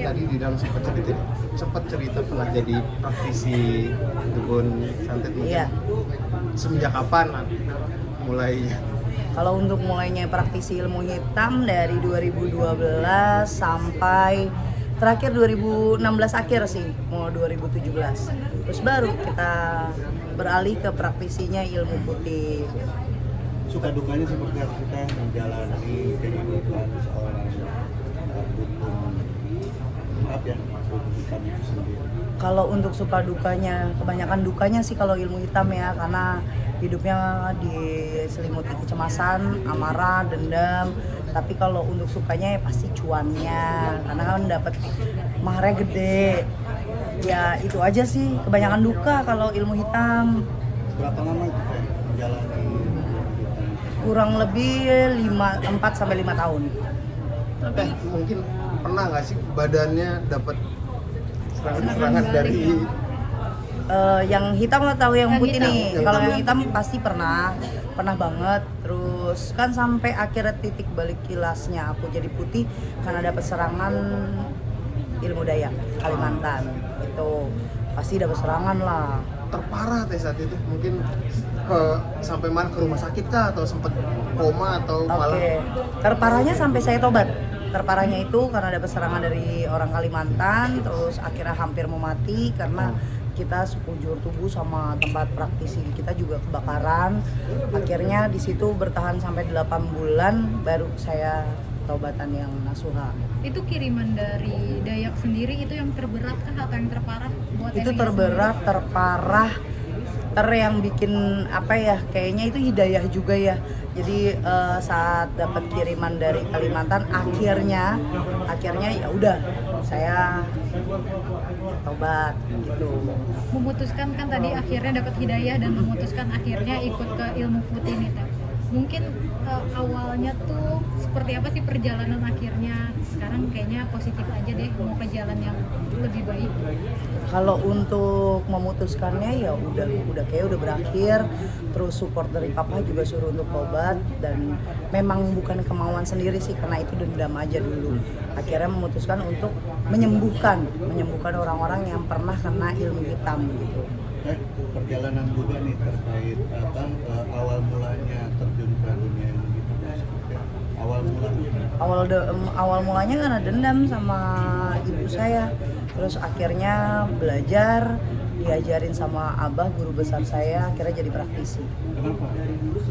tadi di dalam sempat cerita pernah jadi praktisi dukun santet mungkin. Iya. Semenjak kapan mulainya? Kalau untuk mulainya praktisi ilmu hitam dari 2012 sampai terakhir 2016 akhir sih, mau 2017. Terus baru kita beralih ke praktisinya ilmu putih. Suka dukanya seperti apa kita menjalani kehidupan seorang dukun apa ya, dukun hitam itu sendiri? Kalau untuk suka dukanya, kebanyakan dukanya sih kalau ilmu hitam ya, karena hidupnya diselimuti kecemasan, amarah, dendam. Tapi kalau untuk sukanya ya pasti cuannya, karena kan dapat maharnya gede. Ya itu aja sih, kebanyakan duka kalau ilmu hitam. Berapa lama itu kayak menjalani ilmu hitam? Kurang lebih 4-5 tahun. Mungkin pernah nggak sih badannya dapat serangan dari Yang hitam atau yang putih hitam. nih? Yang Kalau hitam. yang hitam pasti pernah banget. Terus kan sampai akhirnya titik balik kilasnya aku jadi putih karena dapat serangan ilmu Dayak Kalimantan. Itu pasti dapat serangan lah. terparah saat itu mungkin sampai mana ke rumah sakit kah atau sempat koma atau malah Oke. Terparahnya sampai saya tobat. Terparahnya itu karena dapat serangan dari orang Kalimantan, terus akhirnya hampir mau mati karena kita sekujur tubuh sama tempat praktisi kita juga kebakaran. Akhirnya di situ bertahan sampai 8 bulan baru saya taubatan yang nasuha. Itu kiriman dari Dayak sendiri, itu yang terberat kah atau yang terparah buat Itu Emilia terberat, terparah, yang bikin apa ya, kayaknya itu hidayah juga ya. Jadi saat dapat kiriman dari Kalimantan akhirnya ya udah saya tobat gitu. memutuskan kan tadi akhirnya dapat hidayah dan memutuskan akhirnya ikut ke ilmu putih nih Teh. Mungkin awalnya tuh seperti apa sih perjalanan akhirnya? Sekarang kayaknya positif aja deh, mau ke jalan yang lebih baik. Kalau untuk memutuskannya ya udah kayak udah berakhir. Terus support dari papa juga suruh untuk tobat, dan memang bukan kemauan sendiri sih karena itu dendam aja dulu. Akhirnya memutuskan untuk menyembuhkan orang-orang yang pernah kena ilmu hitam gitu. Perjalanan juga nih terkait awal mulanya terjun ke dunia ilmu hitam seperti apa? Awal mulanya karena dendam sama ibu saya. Terus akhirnya belajar, diajarin sama abah guru besar saya, akhirnya jadi praktisi. Kenapa?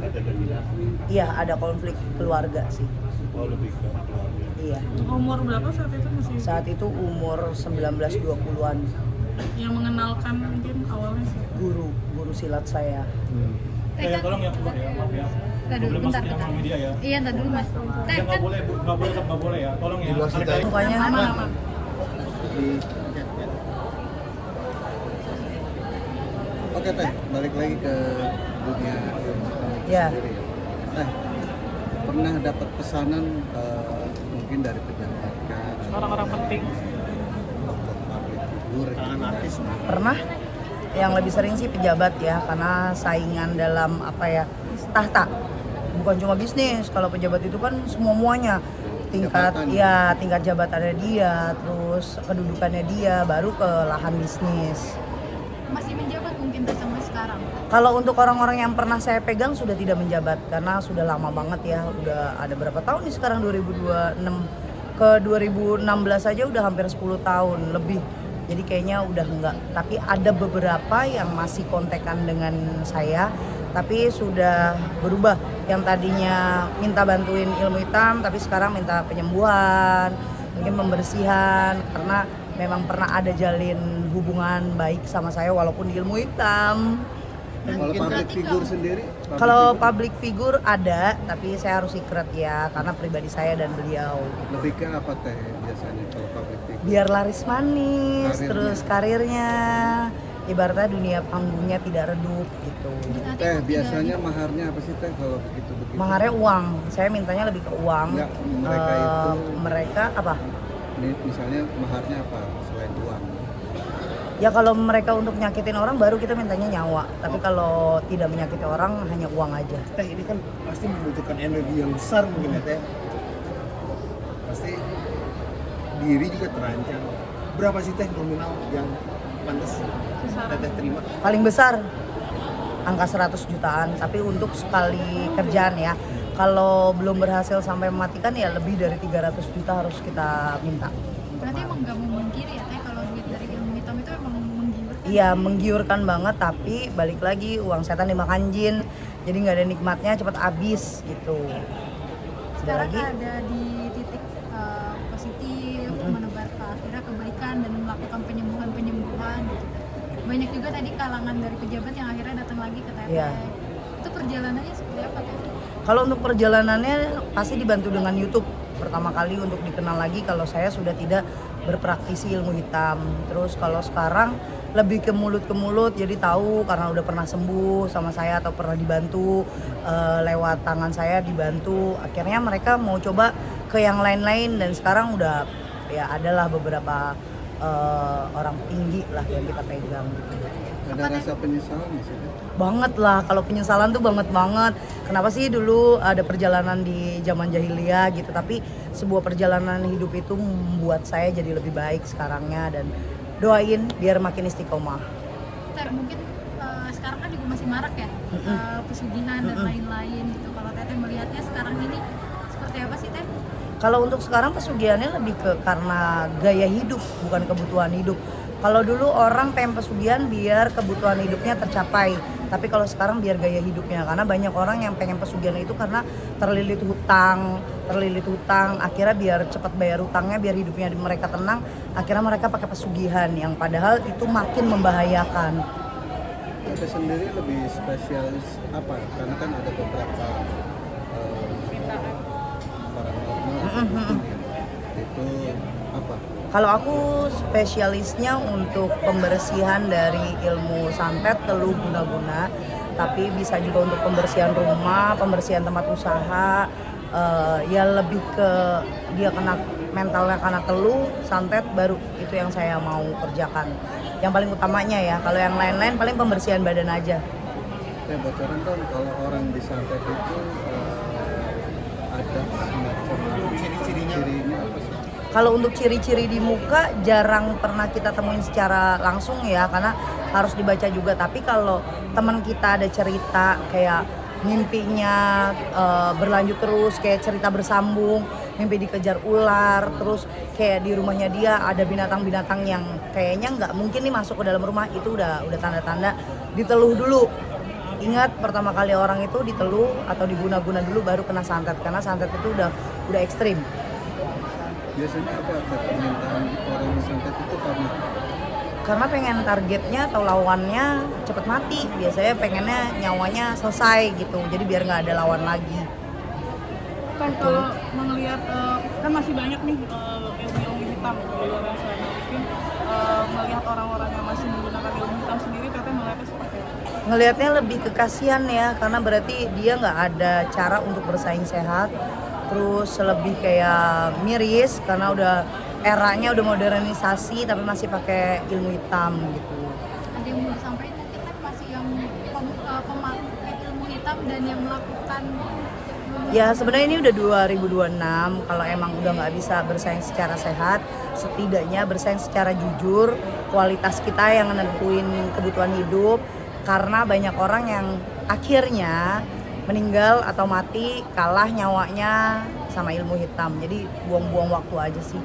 Ada dendam? Iya, ada konflik keluarga sih. Oh, lebih ke keluarga. Iya. Umur berapa saat itu masih? Saat itu umur 19-20-an. Yang mengenalkan mungkin awalnya sih. Guru silat saya. Teh kan, tolong ya keluar ya, maaf ya. Teh dulu, Boleh bentar, masuk yang bentar. media ya. Iya, ntar dulu Mas. Teh Ya, kan, nggak boleh ya, tolong ya. Di luar situ aja. Mukanya Aman. Oke Teh, balik lagi ke dunia ilmu hitam itu Ya. sendiri ya. Teh, pernah dapat pesanan mungkin dari pejabat kah? Orang-orang penting. Tokoh public figure gitu, artis. pernah. Yang lebih sering sih pejabat ya, karena saingan dalam apa ya, tahta. Bukan cuma bisnis, kalau pejabat itu kan semuanya tingkat Jabatan. ya, tingkat jabatannya dia, terus kedudukannya dia, baru ke lahan bisnis. masih menjabat mungkin Teh sampai sekarang. Kalau untuk orang-orang yang pernah saya pegang sudah tidak menjabat karena sudah lama banget ya, udah ada berapa tahun nih sekarang, 2026 ke 2016 aja udah hampir 10 tahun lebih. Jadi kayaknya udah enggak, tapi ada beberapa yang masih kontekan dengan saya tapi sudah berubah. Yang tadinya minta bantuin ilmu hitam tapi sekarang minta penyembuhan, mungkin pembersihan, karena memang pernah ada jalin hubungan baik sama saya walaupun di ilmu hitam. Kalau public figure sendiri? Kalau public figure ada, tapi saya harus secret ya karena pribadi saya dan beliau. lebih ke apa Teh biasanya kalau public figure? Biar laris manis, Karirnya. terus karirnya, ibaratnya dunia panggungnya tidak redup gitu. Teh, biasanya maharnya apa sih Teh kalau begitu? Maharnya uang, saya mintanya lebih ke uang. Enggak, mereka itu mereka apa? misalnya maharnya apa selain uang? Ya kalau mereka untuk nyakitin orang baru kita mintanya nyawa. Tapi kalau tidak menyakiti orang hanya uang aja. Teh ini kan pasti membutuhkan energi yang besar mungkin ya Teh. Pasti diri juga terancam. Berapa sih teh nominal yang pantas teteh terima? Paling besar angka 100 jutaan, tapi untuk sekali kerjaan ya. Kalau belum berhasil sampai mematikan ya lebih dari 300 juta harus kita minta. Berarti emang nggak memungkiri ya teh kalau duit dari ilmu hitam itu emang menggiurkan. Iya, menggiurkan banget, tapi balik lagi uang setan dimakan jin. Jadi nggak ada nikmatnya, cepat habis gitu. Ada Sekarang lagi? ada di titik positif, menebar ke akhirnya kebaikan dan melakukan penyembuhan gitu. Banyak juga tadi kalangan dari pejabat yang akhirnya datang lagi ke Teteh. Iya. Itu perjalanannya seperti apa Teh? Kalau untuk perjalanannya pasti dibantu dengan YouTube. Pertama kali untuk dikenal lagi kalau saya sudah tidak berpraktisi ilmu hitam. Terus kalau sekarang lebih ke mulut, jadi tahu karena udah pernah sembuh sama saya atau pernah dibantu lewat tangan saya dibantu. Akhirnya mereka mau coba ke yang lain-lain dan sekarang udah ya adalah beberapa orang tinggi lah yang kita pegang gitu. Ada rasa penyesalan nggak sih? Banget lah, kalau penyesalan tuh banget. Kenapa sih dulu ada perjalanan di zaman jahiliyah gitu, tapi sebuah perjalanan hidup itu membuat saya jadi lebih baik sekarangnya dan doain biar makin istiqomah. Ter, mungkin sekarang kan juga masih marak ya pesugihan dan lain-lain gitu. Kalau Teteh melihatnya sekarang ini seperti apa sih Teh? Kalau untuk sekarang pesugihannya lebih ke karena gaya hidup, bukan kebutuhan hidup. Kalau dulu orang pengen pesugihan biar kebutuhan hidupnya tercapai, tapi kalau sekarang biar gaya hidupnya. Karena banyak orang yang pengen pesugihan itu karena terlilit hutang, akhirnya biar cepat bayar hutangnya, biar hidupnya mereka tenang, akhirnya mereka pakai pesugihan yang padahal itu makin membahayakan. Kita sendiri lebih spesialis apa? Karena kan ada beberapa paranormal itu apa? Kalau aku spesialisnya untuk pembersihan dari ilmu santet, teluh, guna-guna, tapi bisa juga untuk pembersihan rumah, pembersihan tempat usaha, ya lebih ke dia kena mentalnya karena teluh, santet, baru itu yang saya mau kerjakan. Yang paling utamanya ya, kalau yang lain-lain paling pembersihan badan aja. Ya bocoran kan kalau orang disantet itu ada semacam ciri-cirinya apa sih? Kalau untuk ciri-ciri di muka jarang pernah kita temuin secara langsung ya, karena harus dibaca juga. Tapi kalau teman kita ada cerita kayak mimpinya berlanjut terus, kayak cerita bersambung, mimpi dikejar ular, terus kayak di rumahnya dia ada binatang-binatang yang kayaknya nggak mungkin nih masuk ke dalam rumah, itu udah tanda-tanda diteluh dulu. Ingat pertama kali orang itu diteluh atau diguna-guna dulu baru kena santet, karena santet itu udah ekstrim. Biasanya apa permintaan orang disantet itu Karena pengen targetnya atau lawannya cepet mati, biasanya pengennya nyawanya selesai gitu, jadi biar nggak ada lawan lagi. Kalau melihat kan masih banyak nih ilmu hitam di luar sana, mungkin melihat orang-orang yang masih menggunakan ilmu hitam sendiri, Teteh melihatnya seperti apa? Ngelihatnya lebih ke kasihan ya, karena berarti dia nggak ada cara untuk bersaing sehat, terus lebih kayak miris karena udah eranya udah modernisasi tapi masih pakai ilmu hitam gitu. Ada yang mau disampaikan mungkin kan masih yang pemakai ilmu hitam dan yang melakukan Ya sebenarnya ini udah 2026, kalau emang udah nggak bisa bersaing secara sehat, setidaknya bersaing secara jujur, kualitas kita yang nentuin kebutuhan hidup, karena banyak orang yang akhirnya meninggal atau mati kalah nyawanya sama ilmu hitam, jadi buang-buang waktu aja sih.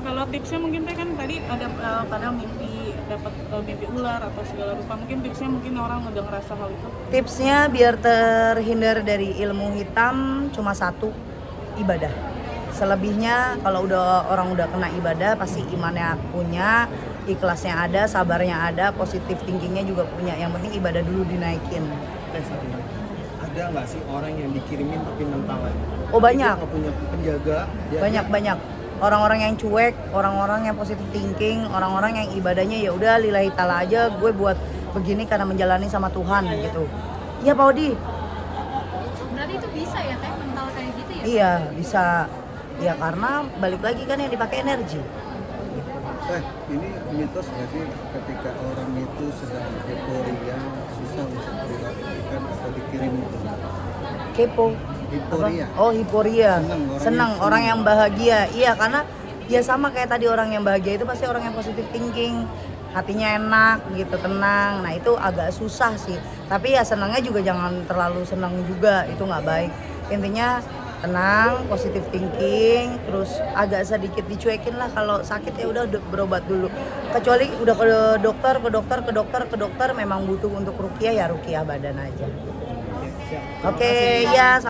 Kalau tipsnya mungkin Teh kan tadi ada kadang mimpi dapat mimpi ular atau segala rupa, mungkin tipsnya mungkin orang udah ngerasa hal itu. Tipsnya biar terhindar dari ilmu hitam cuma satu, ibadah. Selebihnya kalau orang udah kena ibadah pasti imannya punya, ikhlasnya ada, sabarnya ada, positif thinkingnya juga punya. Yang penting ibadah dulu dinaikin. Ada nggak sih orang yang dikirimin tapi mental? Oh banyak. Dia nggak punya penjaga. Banyak. Orang-orang yang cuek, orang-orang yang positif thinking, orang-orang yang ibadahnya ya udah lillahi ta'ala aja, gue buat begini karena menjalani sama Tuhan gitu. Iya Pak Odi. berarti itu bisa ya Teh mental kayak gitu ya? Iya bisa. Ya karena balik lagi kan yang dipakai energi. Ini mitos nggak sih ketika orang itu sedang euforia susah untuk dilakukan atau dikirim itu? Kepo. Hiporia. Oh hiporia. Senang orang yang bahagia. Iya karena Ya sama kayak tadi, orang yang bahagia itu pasti orang yang positive thinking, hatinya enak gitu, tenang. Nah itu agak susah sih, tapi ya senangnya juga jangan terlalu senang juga, itu nggak baik. Intinya tenang, positive thinking, terus agak sedikit dicuekin lah kalau sakit, ya udah berobat dulu. Kecuali udah ke dokter memang butuh untuk ruqyah, ya ruqyah badan aja. Oke, ya.